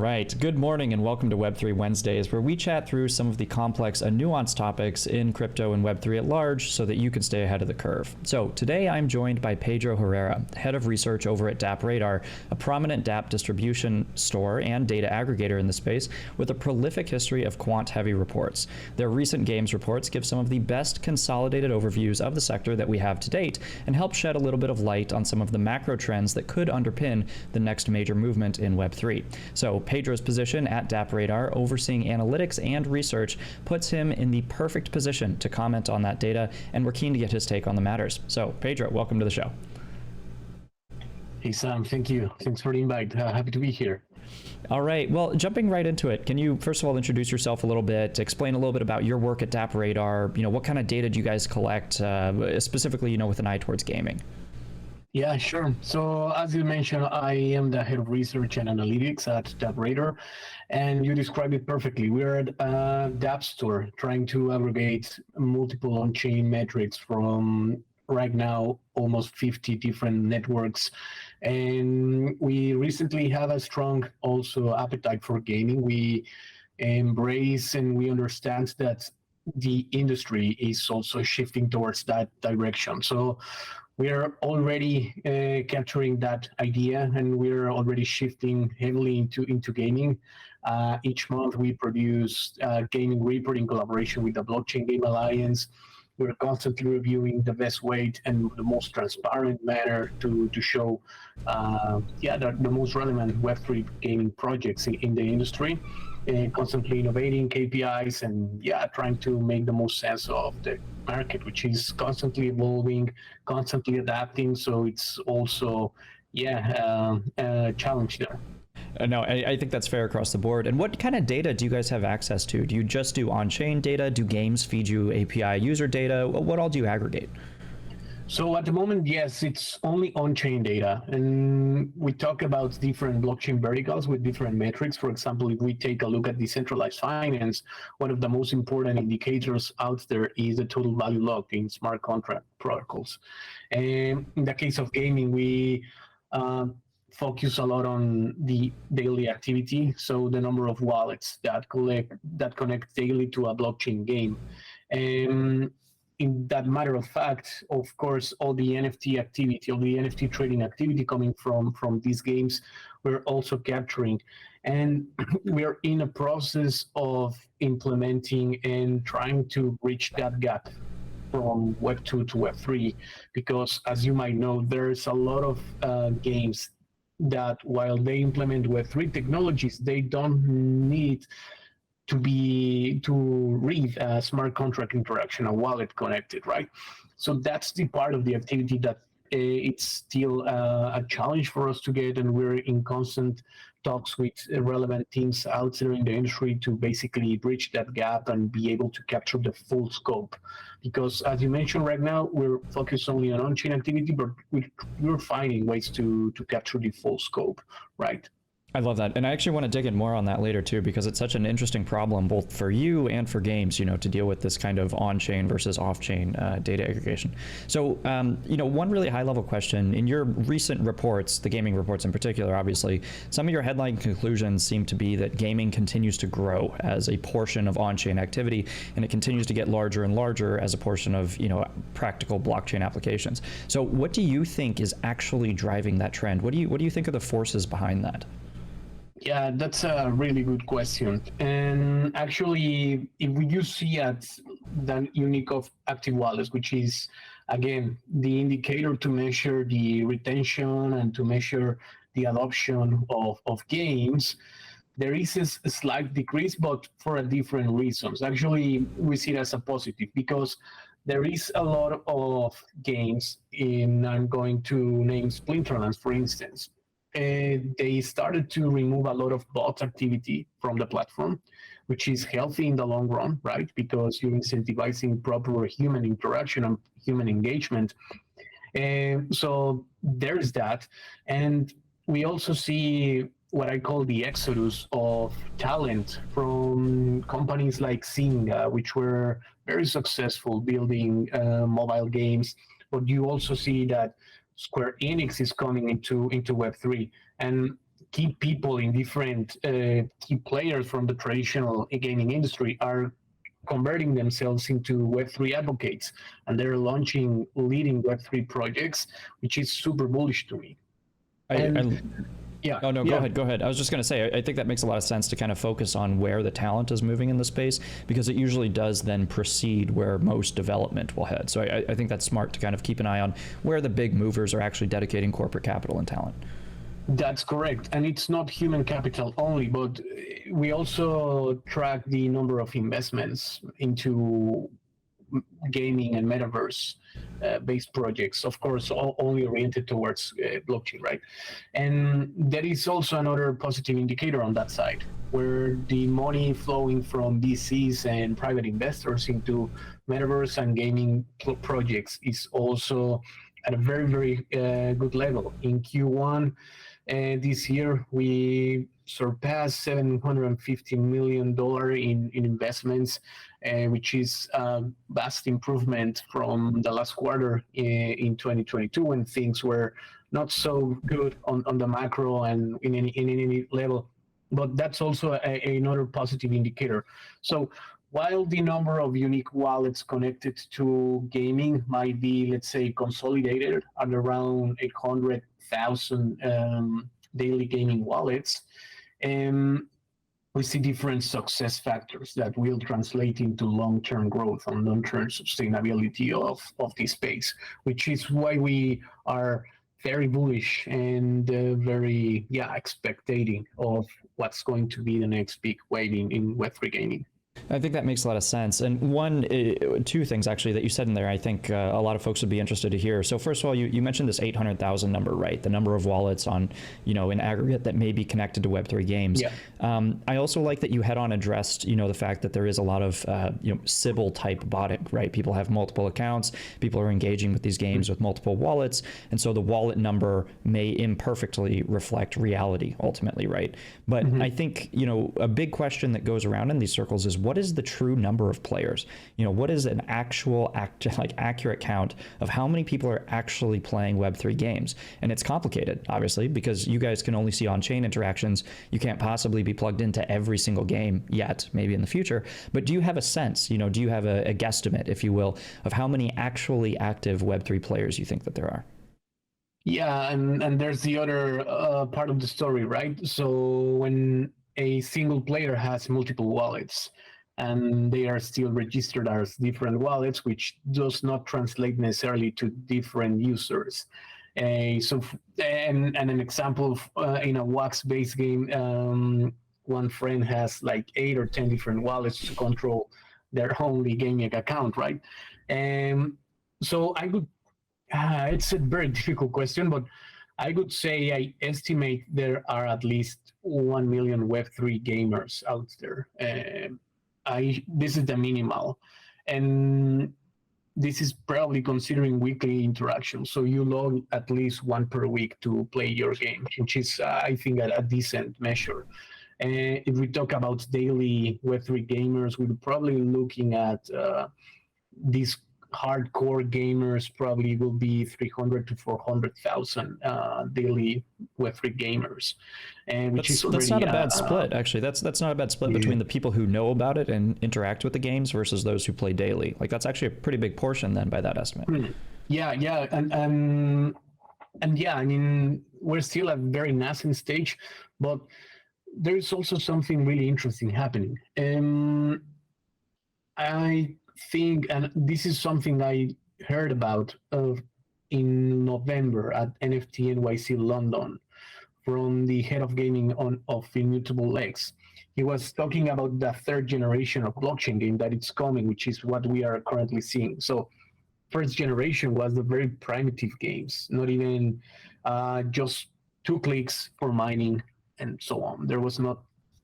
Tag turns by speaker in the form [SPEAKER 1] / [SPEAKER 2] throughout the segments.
[SPEAKER 1] right. Good morning and welcome to Web3 Wednesdays, where we chat through some of the complex and nuanced topics in crypto and Web3 at large so that you can stay ahead of the curve. So today I'm joined by Pedro Herrera, head of research over at DappRadar, a prominent dapp distribution store and data aggregator in the space with a prolific history of quant-heavy reports. Their recent games reports give some of the best consolidated overviews of the sector that we have to date and help shed a little bit of light on some of the macro trends that could underpin the next major movement in Web3. So Pedro's position at DappRadar, overseeing analytics and research, puts him in the perfect position to comment on that data, and we're keen to get his take on the matters. So Pedro, welcome to the show.
[SPEAKER 2] Hey Sam, thank you. Thanks for the invite. Happy to be here.
[SPEAKER 1] All right, well, jumping right into it, can you first of all introduce yourself a little bit, explain a little bit about your work at DappRadar, what kind of data do you guys collect, specifically, with an eye towards gaming?
[SPEAKER 2] Yeah, sure. So as you mentioned, I am the head of research and analytics at DappRadar, and you described it perfectly. We're at a dapp store trying to aggregate multiple on-chain metrics from right now almost 50 different networks. And we recently have a strong also appetite for gaming. We embrace and we understand that the industry is also shifting towards that direction. So we're already capturing that idea, and we're already shifting heavily into gaming. Each month we produce a gaming report in collaboration with the Blockchain Game Alliance. We're constantly reviewing the best way and the most transparent manner to show the most relevant Web3 gaming projects in the industry. Constantly innovating KPIs and trying to make the most sense of the market, which is constantly evolving, constantly adapting. So it's also a challenge there.
[SPEAKER 1] No, I think that's fair across the board. And what kind of data do you guys have access to? Do you just do on-chain data? Do games feed you API user data? What all do you aggregate?
[SPEAKER 2] So at the moment, yes, it's only on-chain data. And we talk about different blockchain verticals with different metrics. For example, if we take a look at decentralized finance, one of the most important indicators out there is the total value locked in smart contract protocols. And in the case of gaming, we focus a lot on the daily activity. So the number of wallets that connect daily to a blockchain game. And in that matter of fact, of course, all the NFT activity, all the NFT trading activity coming from these games, we're also capturing. And we're in a process of implementing and trying to bridge that gap from Web 2 to Web 3, because as you might know, there's a lot of games that while they implement Web 3 technologies, they don't need to read a smart contract interaction, a wallet connected, right? So that's the part of the activity that it's still a challenge for us to get, and we're in constant talks with relevant teams out there in the industry to basically bridge that gap and be able to capture the full scope. Because as you mentioned, right now we're focused only on on-chain activity, but we're finding ways to capture the full scope, right?
[SPEAKER 1] I love that. And I actually want to dig in more on that later too, because it's such an interesting problem, both for you and for games, to deal with this kind of on-chain versus off-chain data aggregation. So, one really high level question: in your recent reports, the gaming reports in particular, obviously, some of your headline conclusions seem to be that gaming continues to grow as a portion of on-chain activity, and it continues to get larger and larger as a portion of, practical blockchain applications. So what do you think is actually driving that trend? What do you think are the forces behind that?
[SPEAKER 2] Yeah, that's a really good question. And actually, if we do see at the unique of active wallets, which is, again, the indicator to measure the retention and to measure the adoption of games, there is a slight decrease, but for different reasons. Actually, we see it as a positive because there is a lot of games I'm going to name Splinterlands, for instance. They started to remove a lot of bot activity from the platform, which is healthy in the long run, right? Because you're incentivizing proper human interaction and human engagement. And so there's that. And we also see what I call the exodus of talent from companies like Zynga, which were very successful building mobile games. But you also see that Square Enix is coming into Web3. And key people in different key players from the traditional gaming industry are converting themselves into Web3 advocates, and they're launching leading Web3 projects, which is super bullish to me. Yeah.
[SPEAKER 1] Oh, no, go ahead. I was just going to say, I think that makes a lot of sense to kind of focus on where the talent is moving in the space, because it usually does then precede where most development will head. So I think that's smart to kind of keep an eye on where the big movers are actually dedicating corporate capital and talent.
[SPEAKER 2] That's correct. And it's not human capital only, but we also track the number of investments into gaming and metaverse based projects, of course, only oriented towards blockchain, right? And there is also another positive indicator on that side, where the money flowing from VCs and private investors into metaverse and gaming projects is also at a very, very good level. In Q1 this year, we surpassed $750 million in investments, which is a vast improvement from the last quarter in 2022, when things were not so good on the macro and in any level. But that's also another positive indicator. So while the number of unique wallets connected to gaming might be, let's say, consolidated at around 800,000 daily gaming wallets, we see different success factors that will translate into long-term growth and long-term sustainability of this space, which is why we are very bullish and very expecting of what's going to be the next big wave in Web3 gaming.
[SPEAKER 1] I think that makes a lot of sense. And two things actually that you said in there, I think a lot of folks would be interested to hear. So first of all, you mentioned this 800,000 number, right? The number of wallets on, in aggregate that may be connected to Web3 games.
[SPEAKER 2] Yeah.
[SPEAKER 1] I also like that you head on addressed, the fact that there is a lot of, Sybil type botting, right? People have multiple accounts. People are engaging with these games with multiple wallets. And so the wallet number may imperfectly reflect reality ultimately, right? But I think, a big question that goes around in these circles is, what is the true number of players? What is an actual accurate count of how many people are actually playing Web3 games? And it's complicated, obviously, because you guys can only see on-chain interactions. You can't possibly be plugged into every single game yet, maybe in the future. But do you have a sense, do you have a guesstimate, if you will, of how many actually active Web3 players you think that there are?
[SPEAKER 2] Yeah, and there's the other part of the story, right? So when a single player has multiple wallets, and they are still registered as different wallets, which does not translate necessarily to different users. So an example in a wax-based game, one friend has like 8 or 10 different wallets to control their only gaming account, right? So I would, it's a very difficult question, but I would say I estimate there are at least 1 million Web3 gamers out there. This is the minimal, and this is probably considering weekly interaction. So you log at least one per week to play your game, which is, I think, a decent measure. And if we talk about daily Web3 gamers, we're probably looking at these hardcore gamers probably will be 300 to 400,000 daily Web3 gamers, and
[SPEAKER 1] that's not a bad split, actually. That's not a bad split between the people who know about it and interact with the games versus those who play daily. Like, that's actually a pretty big portion then by that estimate.
[SPEAKER 2] Yeah, and yeah, I mean, we're still at a very nascent stage, but there is also something really interesting happening. I think, and this is something I heard about in November at NFT NYC London from the head of gaming of Immutable Legs. He was talking about the third generation of blockchain game that it's coming, which is what we are currently seeing. So first generation was the very primitive games, not even just 2 clicks for mining and so on. There was not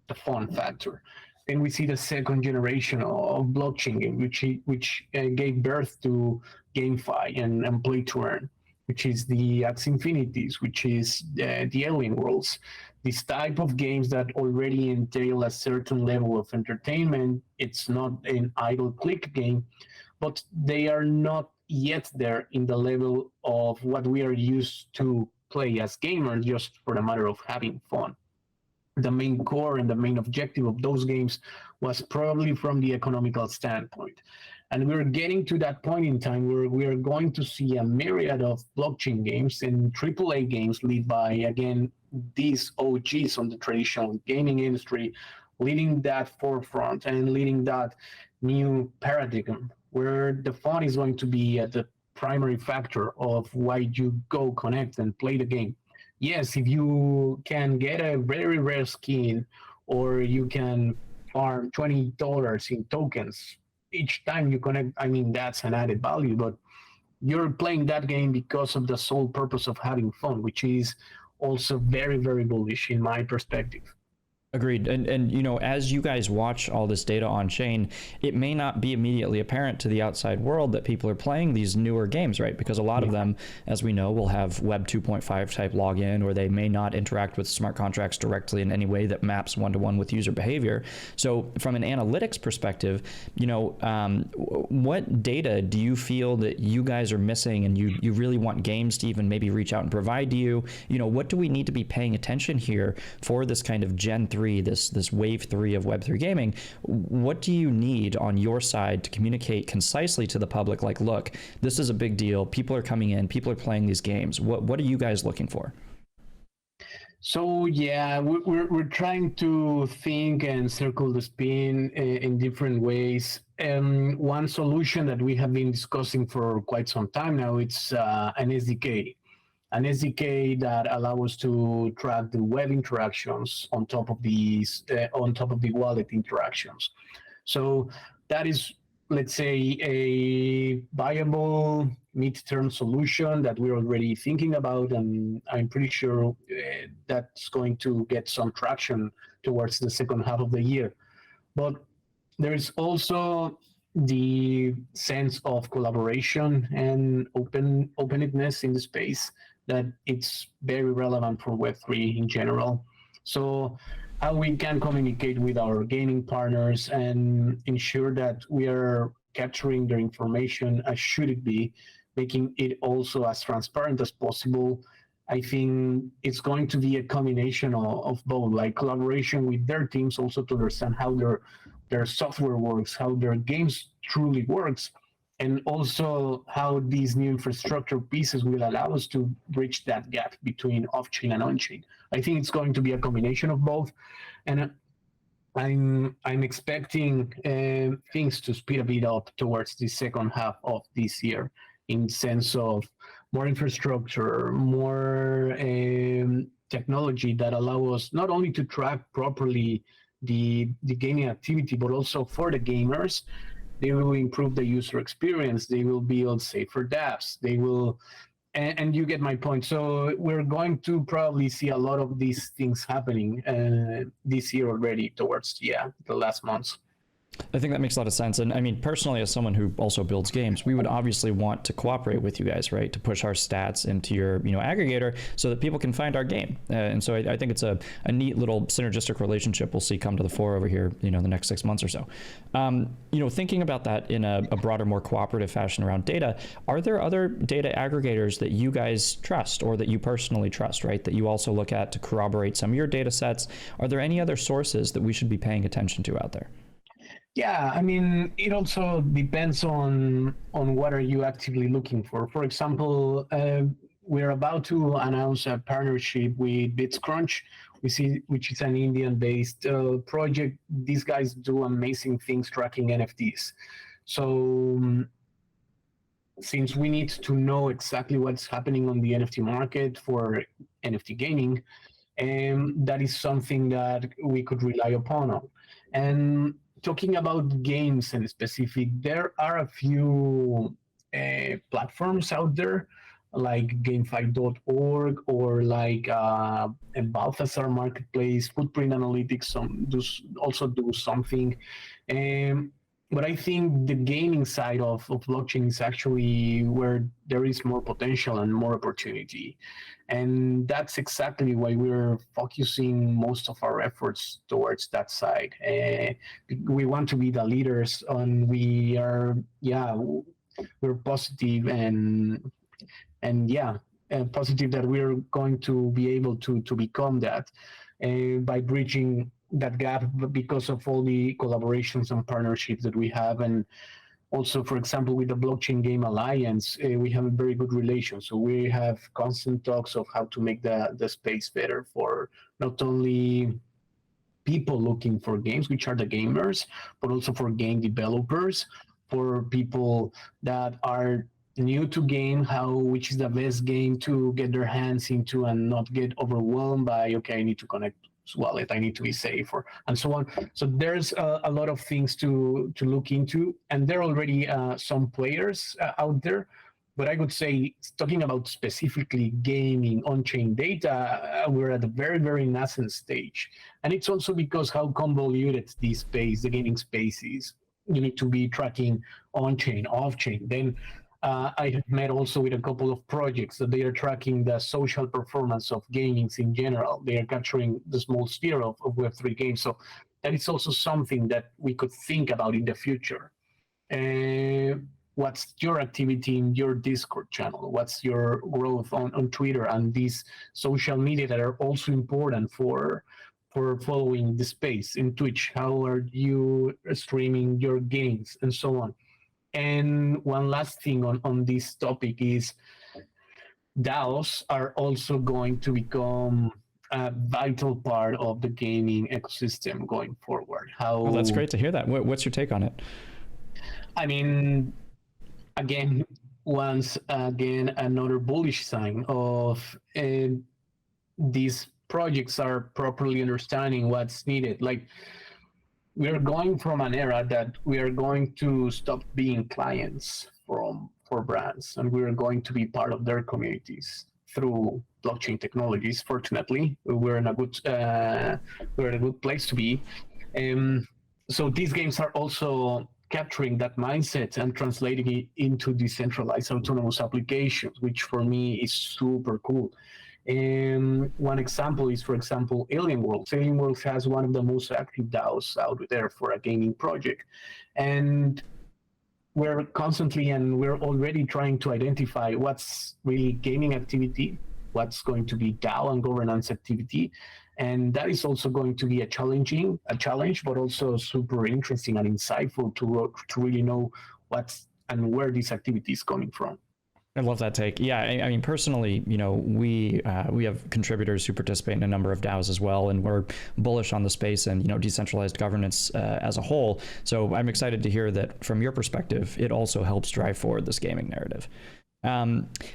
[SPEAKER 2] the fun factor. Then we see the second generation of blockchain game, which gave birth to GameFi and Play to Earn, which is the Axie Infinities, which is the Alien Worlds. This type of games that already entail a certain level of entertainment. It's not an idle click game, but they are not yet there in the level of what we are used to play as gamers just for the matter of having fun. The main core and the main objective of those games was probably from the economical standpoint. And we're getting to that point in time where we are going to see a myriad of blockchain games and AAA games led by, again, these OGs on the traditional gaming industry, leading that forefront and leading that new paradigm where the fun is going to be at the primary factor of why you go connect and play the game. Yes, if you can get a very rare skin or you can farm $20 in tokens each time you connect, I mean, that's an added value, but you're playing that game because of the sole purpose of having fun, which is also very, very bullish in my perspective.
[SPEAKER 1] Agreed. And you know, as you guys watch all this data on chain, it may not be immediately apparent to the outside world that people are playing these newer games, right? Because a lot of them, as we know, will have Web 2.5 type login, or they may not interact with smart contracts directly in any way that maps one-to-one with user behavior. So from an analytics perspective, you know, what data do you feel that you guys are missing and you really want games to even maybe reach out and provide to you? You know, what do we need to be paying attention here for this kind of Gen 3, this wave 3 of Web3 gaming? What do you need on your side to communicate concisely to the public, like, look, this is a big deal, people are coming in, people are playing these games? What are you guys looking for?
[SPEAKER 2] So yeah, we're trying to think and circle the spin in different ways. One solution that we have been discussing for quite some time now, it's an SDK that allows us to track the web interactions on top of these on top of the wallet interactions. So that is, let's say, a viable midterm solution that we're already thinking about, and I'm pretty sure that's going to get some traction towards the second half of the year. But there's also the sense of collaboration and openness in the space that it's very relevant for Web3 in general. So how we can communicate with our gaming partners and ensure that we are capturing their information as should it be, making it also as transparent as possible. I think it's going to be a combination of both, like collaboration with their teams also to understand how their software works, how their games truly works, and also how these new infrastructure pieces will allow us to bridge that gap between off-chain and on-chain. I think it's going to be a combination of both, and I'm expecting things to speed a bit up towards the second half of this year, in sense of more infrastructure, more technology that allow us not only to track properly the gaming activity, but also for the gamers. They will improve the user experience. They will build safer dApps. They will, and you get my point. So we're going to probably see a lot of these things happening this year already towards, the last months.
[SPEAKER 1] I think that makes a lot of sense. And I mean, personally, as someone who also builds games, we would obviously want to cooperate with you guys, right? To push our stats into your, aggregator so that people can find our game. And so I think it's a neat little synergistic relationship we'll see come to the fore over here, the next 6 months or so. Thinking about that in a broader, more cooperative fashion around data, are there other data aggregators that you guys trust or that you personally trust, right? That you also look at to corroborate some of your data sets? Are there any other sources that we should be paying attention to out there?
[SPEAKER 2] Yeah, I mean, it also depends on what are you actively looking for. For example, we're about to announce a partnership with BitsCrunch, which is an Indian-based project. These guys do amazing things tracking NFTs. So since we need to know exactly what's happening on the NFT market for NFT gaming, that is something that we could rely upon. And talking about games in specific, there are a few platforms out there like GameFi.org or like a Balthazar Marketplace, Footprint Analytics also do something. But I think the gaming side of blockchain is actually where there is more potential and more opportunity. And that's exactly why we're focusing most of our efforts towards that side. We want to be the leaders, and we're positive and positive that we're going to be able to become that by bridging that gap because of all the collaborations and partnerships that we have. And also, for example, with the Blockchain Game Alliance, we have a very good relation. So we have constant talks of how to make the space better for not only people looking for games, which are the gamers, but also for game developers, for people that are new to game, which is the best game to get their hands into and not get overwhelmed by, okay, I need to connect wallet, I need to be safe, and so on. So there's a lot of things to look into, and there are already some players out there. But I would say, talking about specifically gaming on-chain data, we're at a very, very nascent stage. And it's also because how convoluted this space, the gaming space is. You need to be tracking on-chain, off-chain. Then I have met also with a couple of projects that they are tracking the social performance of gamings in general. They are capturing the small sphere of Web3 games. So that is also something that we could think about in the future. What's your activity in your Discord channel? What's your growth on Twitter and these social media that are also important for following the space in Twitch? How are you streaming your games and so on? And one last thing on this topic is DAOs are also going to become a vital part of the gaming ecosystem going forward.
[SPEAKER 1] Well, that's great to hear that. What's your take on it?
[SPEAKER 2] I mean, once again, another bullish sign of these projects are properly understanding what's needed. Like, we're going from an era that we are going to stop being clients for brands, and we're going to be part of their communities through blockchain technologies. Fortunately, we're in a good place to be. So these games are also capturing that mindset and translating it into decentralized autonomous applications, which for me is super cool. One example is, for example, Alien Worlds. Alien Worlds has one of the most active DAOs out there for a gaming project. And we're constantly and we're already trying to identify what's really gaming activity, what's going to be DAO and governance activity. And that is also going to be a challenge, but also super interesting and insightful to really know what's and where this activity is coming from.
[SPEAKER 1] I love that take. Yeah, I mean, personally, we have contributors who participate in a number of DAOs as well, and we're bullish on the space and decentralized governance as a whole. So I'm excited to hear that from your perspective, it also helps drive forward this gaming narrative.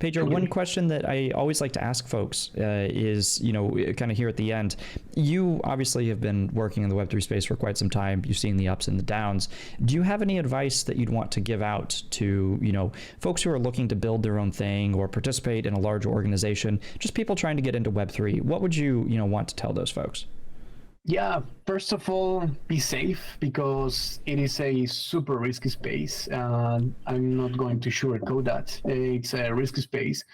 [SPEAKER 1] Pedro, one question that I always like to ask folks is, kind of here at the end, you obviously have been working in the Web3 space for quite some time. You've seen the ups and the downs. Do you have any advice that you'd want to give out to, folks who are looking to build their own thing or participate in a large organization, just people trying to get into Web3? What would you, want to tell those folks?
[SPEAKER 2] Yeah, first of all, be safe, because it is a super risky space. I'm not going to sugarcoat that. It's a risky space,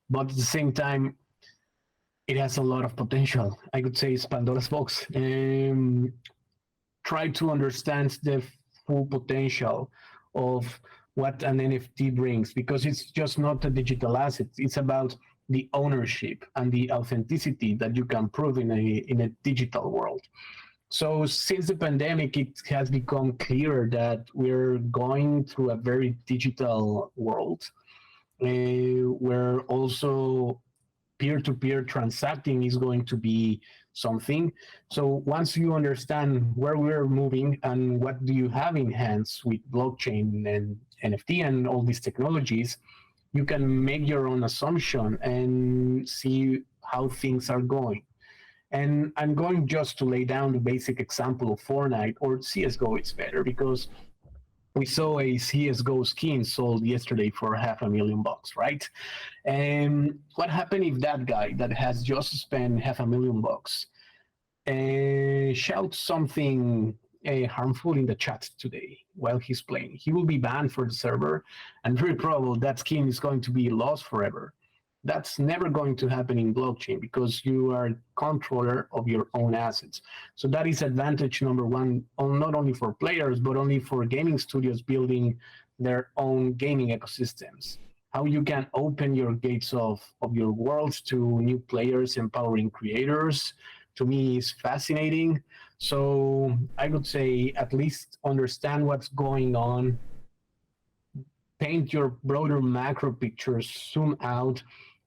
[SPEAKER 2] but at the same time, it has a lot of potential. I could say it's Pandora's box. Try to understand the full potential of what an NFT brings, because it's just not a digital asset. It's about the ownership and the authenticity that you can prove in a digital world. So since the pandemic, it has become clear that we're going through a very digital world, where also peer-to-peer transacting is going to be something. So once you understand where we're moving and what do you have in hands with blockchain and NFT and all these technologies, you can make your own assumption and see how things are going. And I'm going just to lay down the basic example of Fortnite, or CSGO. It's better, because we saw a CSGO skin sold yesterday for $500,000, right? And what happened if that guy that has just spent $500,000 shouts something harmful in the chat today while he's playing? He will be banned for the server, and very probable that skin is going to be lost forever. That's never going to happen in blockchain, because you are controller of your own assets. So that is advantage number one, not only for players, but only for gaming studios building their own gaming ecosystems. how you can open your gates of your worlds to new players, empowering creators, to me is fascinating. So I would say at least understand what's going on, paint your broader macro picture, zoom out,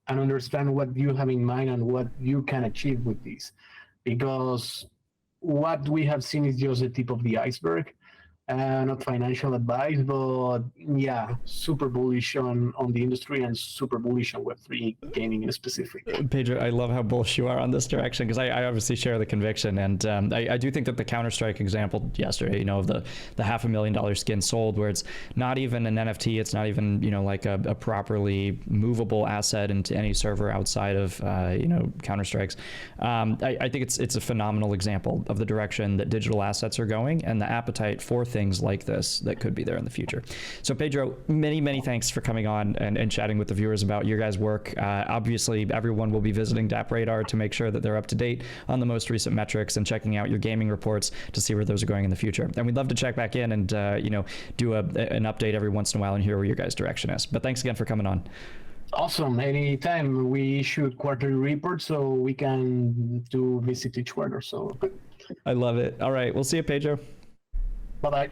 [SPEAKER 2] and understand what you have in mind and what you can achieve with this. Because what we have seen is just the tip of the iceberg. Not financial advice, but yeah, super bullish on the industry and super bullish on Web3 gaming in specific.
[SPEAKER 1] Pedro, I love how bullish you are on this direction, because I obviously share the conviction, and I do think that the Counter-Strike example yesterday, you know, of the $500,000 skin sold, where it's not even an NFT, it's not even, you know, like a properly movable asset into any server outside of you know, Counter-Strikes. I think it's a phenomenal example of the direction that digital assets are going and the appetite for things like this that could be there in the future. So Pedro, many thanks for coming on and chatting with the viewers about your guys' work. Obviously, everyone will be visiting DappRadar to make sure that they're up to date on the most recent metrics and checking out your gaming reports to see where those are going in the future. And we'd love to check back in and you know, do an update every once in a while and hear where your guys' direction is. But thanks again for coming on.
[SPEAKER 2] Awesome. Anytime. We issue quarterly reports, so we can visit each quarter. So
[SPEAKER 1] I love it. All right, we'll see you, Pedro.
[SPEAKER 2] Bye-bye.